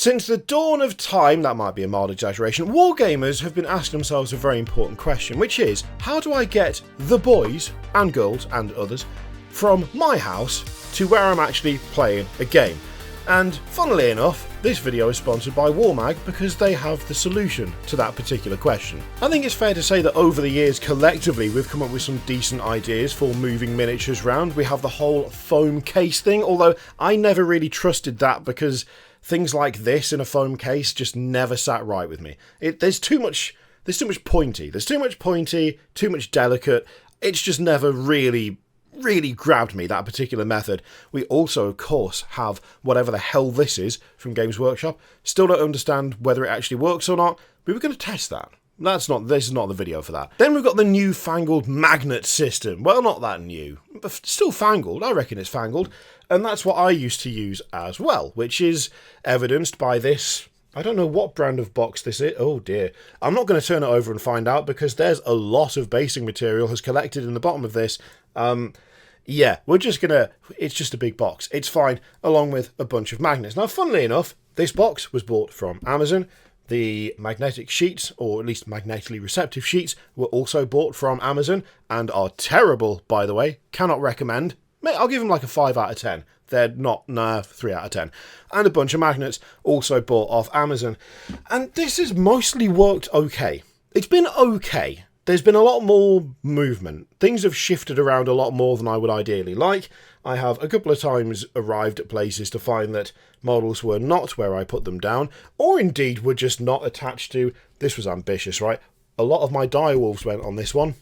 Since the dawn of time, that might be a mild exaggeration, wargamers have been asking themselves a very important question, which is, how do I get the boys, and girls, and others, from my house to where I'm actually playing a game? And funnily enough, this video is sponsored by WARMAG because they have the solution to that particular question. I think it's fair to say that over the years, collectively, we've come up with some decent ideas for moving miniatures around. We have the whole foam case thing, although I never really trusted that because things like this in a foam case just never sat right with me. There's too much pointy. There's too much pointy, too much delicate. It's just never really grabbed me, that particular method. We also, of course, have whatever the hell this is from Games Workshop. Still don't understand whether it actually works or not, but we're going to test that. This is not the video for that. Then we've got the new-fangled magnet system. Well, not that new, but still fangled. I reckon it's fangled. And that's what I used to use as well, which is evidenced by this. I don't know what brand of box this is. Oh dear. I'm not going to turn it over and find out because there's a lot of basing material has collected in the bottom of this. Yeah, it's just a big box. It's fine, along with a bunch of magnets. Now, funnily enough, this box was bought from Amazon. The magnetic sheets, or at least magnetically receptive sheets, were also bought from Amazon and are terrible, by the way. Cannot recommend. I'll give them like a 5 out of 10. They're not, 3 out of 10. And a bunch of magnets also bought off Amazon. And this has mostly worked okay. It's been okay. There's been a lot more movement. Things have shifted around a lot more than I would ideally like. I have a couple of times arrived at places to find that models were not where I put them down, or indeed were just not attached to. This was ambitious, right? A lot of my direwolves went on this one.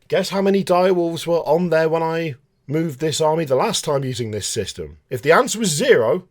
Guess how many direwolves were on there when I moved this army the last time using this system? If the answer was 0,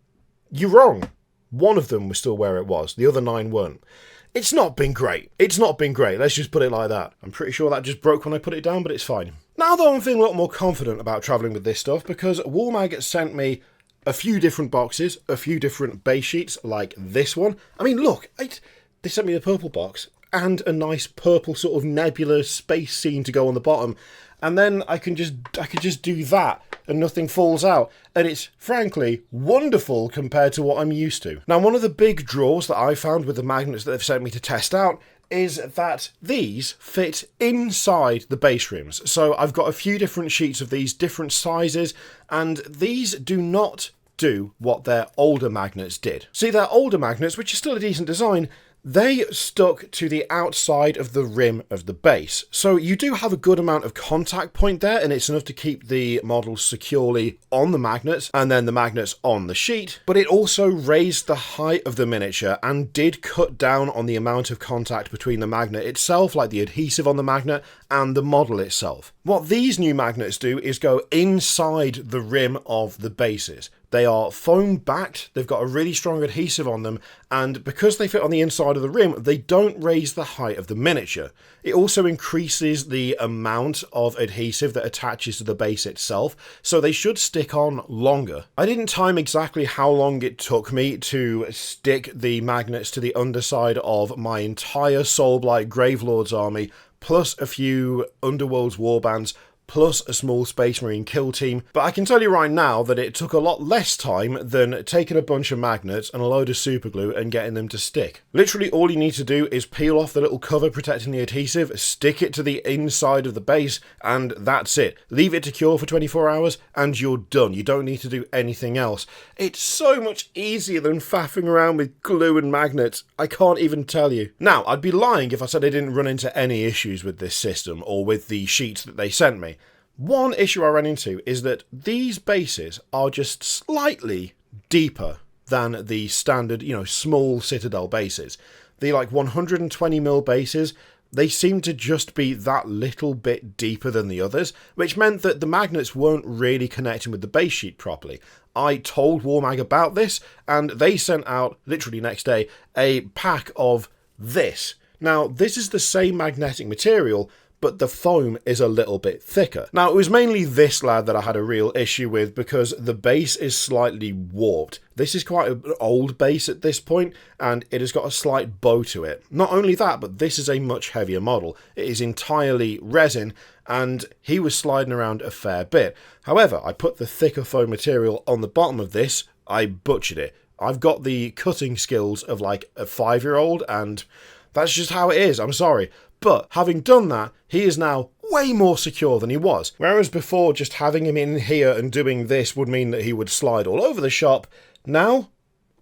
you're wrong. One of them was still where it was. The other 9 weren't. It's not been great. It's not been great. Let's just put it like that. I'm pretty sure that just broke when I put it down, but it's fine. Now though, I'm feeling a lot more confident about travelling with this stuff because WARMAG sent me a few different boxes, a few different base sheets like this one. I mean, look, they sent me a purple box and a nice purple sort of nebula space scene to go on the bottom. And then I could just do that and nothing falls out. And it's, frankly, wonderful compared to what I'm used to. Now, one of the big draws that I found with the magnets that they've sent me to test out is that these fit inside the base rims. So I've got a few different sheets of these, different sizes, and these do not do what their older magnets did. See, their older magnets, which is still a decent design, they stuck to the outside of the rim of the base. So you do have a good amount of contact point there, and it's enough to keep the models securely on the magnets and then the magnets on the sheet. But it also raised the height of the miniature and did cut down on the amount of contact between the magnet itself, like the adhesive on the magnet, and the model itself. What these new magnets do is go inside the rim of the bases. They are foam backed, they've got a really strong adhesive on them, and because they fit on the inside of the rim, they don't raise the height of the miniature. It also increases the amount of adhesive that attaches to the base itself, so they should stick on longer. I didn't time exactly how long it took me to stick the magnets to the underside of my entire Soulblight Gravelords army, plus a few Underworld's warbands, plus a small Space Marine kill team, but I can tell you right now that it took a lot less time than taking a bunch of magnets and a load of superglue and getting them to stick. Literally all you need to do is peel off the little cover protecting the adhesive, stick it to the inside of the base, and that's it. Leave it to cure for 24 hours and you're done. You don't need to do anything else. It's so much easier than faffing around with glue and magnets. I can't even tell you. Now, I'd be lying if I said I didn't run into any issues with this system or with the sheets that they sent me. One issue I ran into is that these bases are just slightly deeper than the standard, small Citadel bases. The 120mm bases, they seem to just be that little bit deeper than the others, which meant that the magnets weren't really connecting with the base sheet properly. I told WARMAG about this, and they sent out, literally next day, a pack of this. Now, this is the same magnetic material, but the foam is a little bit thicker. Now, it was mainly this lad that I had a real issue with because the base is slightly warped. This is quite an old base at this point, and it has got a slight bow to it. Not only that, but this is a much heavier model. It is entirely resin, and he was sliding around a fair bit. However, I put the thicker foam material on the bottom of this. I butchered it. I've got the cutting skills of like a 5-year-old, and that's just how it is, I'm sorry. But having done that, he is now way more secure than he was. Whereas before, just having him in here and doing this would mean that he would slide all over the shop. Now,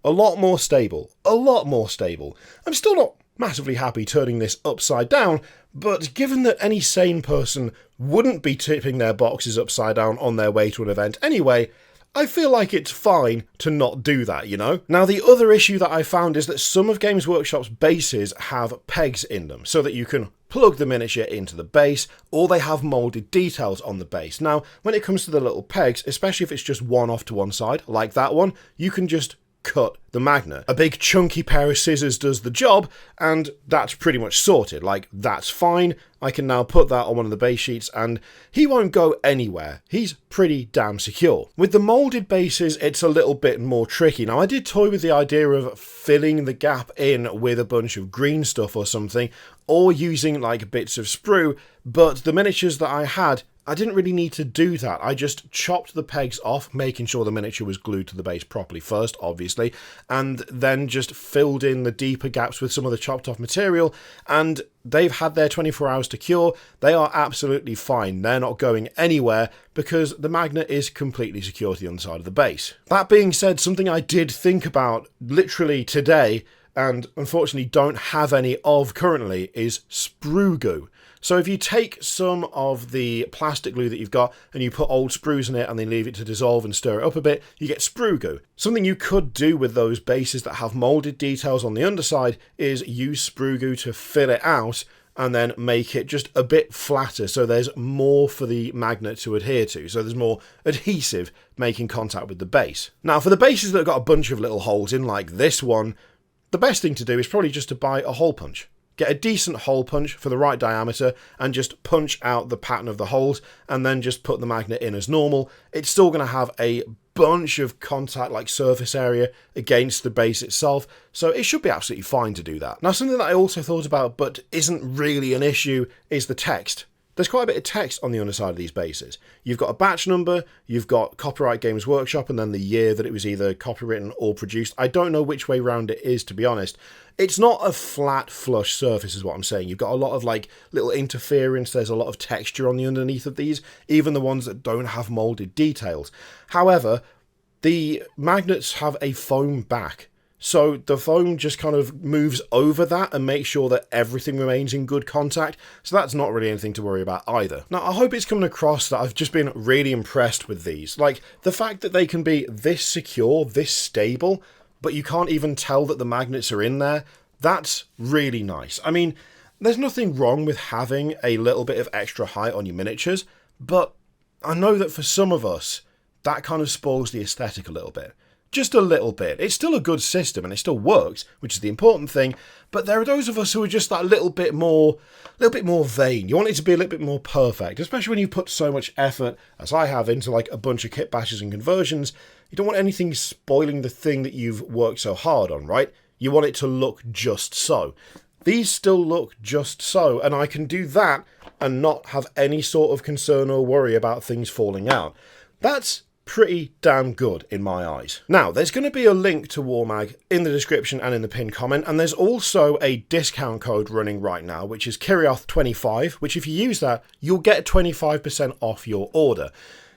a lot more stable. A lot more stable. I'm still not massively happy turning this upside down, but given that any sane person wouldn't be tipping their boxes upside down on their way to an event anyway, I feel like it's fine to not do that, you know? Now, the other issue that I found is that some of Games Workshop's bases have pegs in them, so that you can plug the miniature into the base, or they have moulded details on the base. Now, when it comes to the little pegs, especially if it's just one off to one side, like that one, you can just cut the magnet. A big chunky pair of scissors does the job, and that's pretty much sorted. Like, that's fine. I can now put that on one of the base sheets, and he won't go anywhere. He's pretty damn secure. With the moulded bases, it's a little bit more tricky. Now, I did toy with the idea of filling the gap in with a bunch of green stuff or something, or using like bits of sprue, but the miniatures that I had, I didn't really need to do that. I just chopped the pegs off, making sure the miniature was glued to the base properly first, obviously, and then just filled in the deeper gaps with some of the chopped off material, and they've had their 24 hours to cure. They are absolutely fine. They're not going anywhere because the magnet is completely secure to the underside of the base. That being said, something I did think about literally today, and unfortunately don't have any of currently, is sprue goo. So if you take some of the plastic glue that you've got and you put old sprues in it and then leave it to dissolve and stir it up a bit, you get sprue goo. Something you could do with those bases that have moulded details on the underside is use sprue goo to fill it out and then make it just a bit flatter, so there's more for the magnet to adhere to, so there's more adhesive making contact with the base. Now, for the bases that have got a bunch of little holes in, like this one, the best thing to do is probably just to buy a hole punch. Get a decent hole punch for the right diameter and just punch out the pattern of the holes and then just put the magnet in as normal. It's still going to have a bunch of contact, like surface area, against the base itself, so it should be absolutely fine to do that. Now, something that I also thought about but isn't really an issue is the text. There's quite a bit of text on the underside of these bases. You've got a batch number, you've got copyright Games Workshop, and then the year that it was either copywritten or produced. I don't know which way round it is, to be honest. It's not a flat, flush surface is what I'm saying. You've got a lot of like little interference. There's a lot of texture on the underneath of these, even the ones that don't have moulded details. However, the magnets have a foam back. So the foam just kind of moves over that and makes sure that everything remains in good contact. So that's not really anything to worry about either. Now, I hope it's coming across that I've just been really impressed with these. Like, the fact that they can be this secure, this stable, but you can't even tell that the magnets are in there, that's really nice. I mean, there's nothing wrong with having a little bit of extra height on your miniatures, but I know that for some of us, that kind of spoils the aesthetic a little bit. Just a little bit. It's still a good system and it still works, which is the important thing, but there are those of us who are just that little bit more vain. You want it to be a little bit more perfect, especially when you put so much effort, as I have, into like a bunch of kit bashes and conversions. You don't want anything spoiling the thing that you've worked so hard on, right? You want it to look just so. These still look just so, and I can do that and not have any sort of concern or worry about things falling out. That's pretty damn good in my eyes. Now, there's going to be a link to WARMAG in the description and in the pinned comment, and there's also a discount code running right now, which is Kirioth25, which if you use that, you'll get 25% off your order.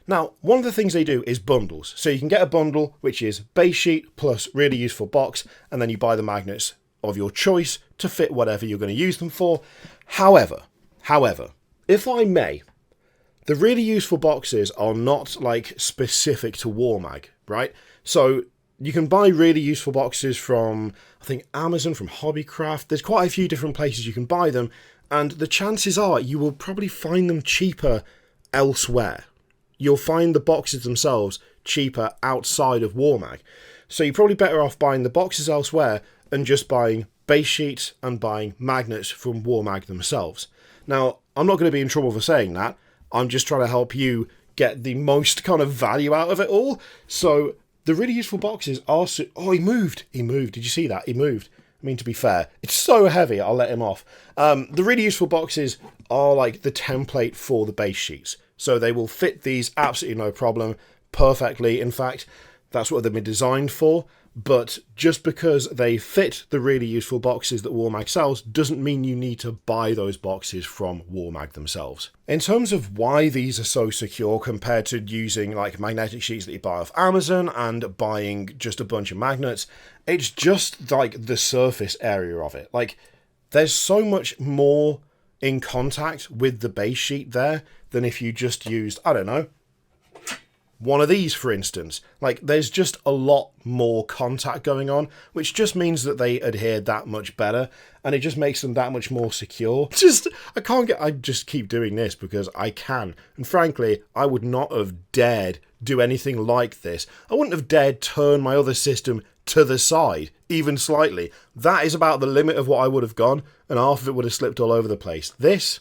Now, one of the things they do is bundles. So you can get a bundle, which is base sheet plus really useful box, and then you buy the magnets of your choice to fit whatever you're going to use them for. However, if I may, the really useful boxes are not like specific to WARMAG, right? So you can buy really useful boxes from, I think, Amazon, from Hobbycraft. There's quite a few different places you can buy them, and the chances are you will probably find them cheaper elsewhere. You'll find the boxes themselves cheaper outside of WARMAG. So you're probably better off buying the boxes elsewhere and just buying base sheets and buying magnets from WARMAG themselves. Now, I'm not going to be in trouble for saying that. I'm just trying to help you get the most kind of value out of it all. So the really useful boxes are... Oh, he moved. Did you see that? He moved. I mean, to be fair, it's so heavy, I'll let him off. The really useful boxes are like the template for the base sheets. So they will fit these absolutely no problem, perfectly. In fact, that's what they've been designed for. but just because they fit the really useful boxes that WARMAG sells doesn't mean you need to buy those boxes from WARMAG themselves. In terms of why these are so secure compared to using like magnetic sheets that you buy off Amazon and buying just a bunch of magnets, it's just like the surface area of it. Like, there's so much more in contact with the base sheet there than if you just used, I don't know, one of these, for instance. Like, there's just a lot more contact going on, which just means that they adhere that much better, and it just makes them that much more secure. I just keep doing this because I can. And frankly, I would not have dared do anything like this. I wouldn't have dared turn my other system to the side, even slightly. That is about the limit of what I would have gone, and half of it would have slipped all over the place. This,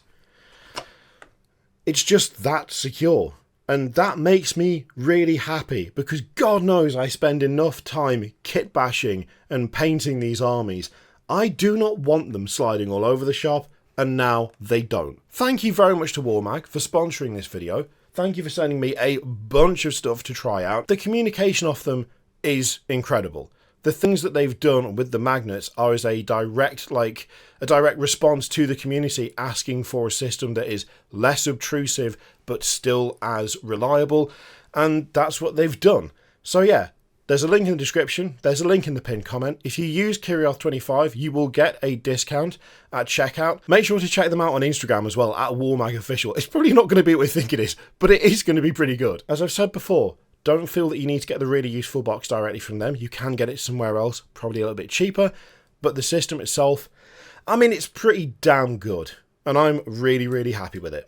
it's just that secure. And that makes me really happy, because God knows I spend enough time kit bashing and painting these armies. I do not want them sliding all over the shop, and now they don't. Thank you very much to WARMAG for sponsoring this video. Thank you for sending me a bunch of stuff to try out. The communication off them is incredible. The things that they've done with the magnets are as a direct response to the community asking for a system that is less obtrusive but still as reliable, and that's what they've done. So yeah, there's a link in the description, there's a link in the pinned comment. If you use Kirioth25, you will get a discount at checkout. Make sure to check them out on Instagram as well, at WARMAG Official. It's probably not going to be what you think it is, but it is going to be pretty good. As I've said before, don't feel that you need to get the really useful box directly from them. You can get it somewhere else, probably a little bit cheaper, but the system itself, I mean, it's pretty damn good, and I'm really, really happy with it.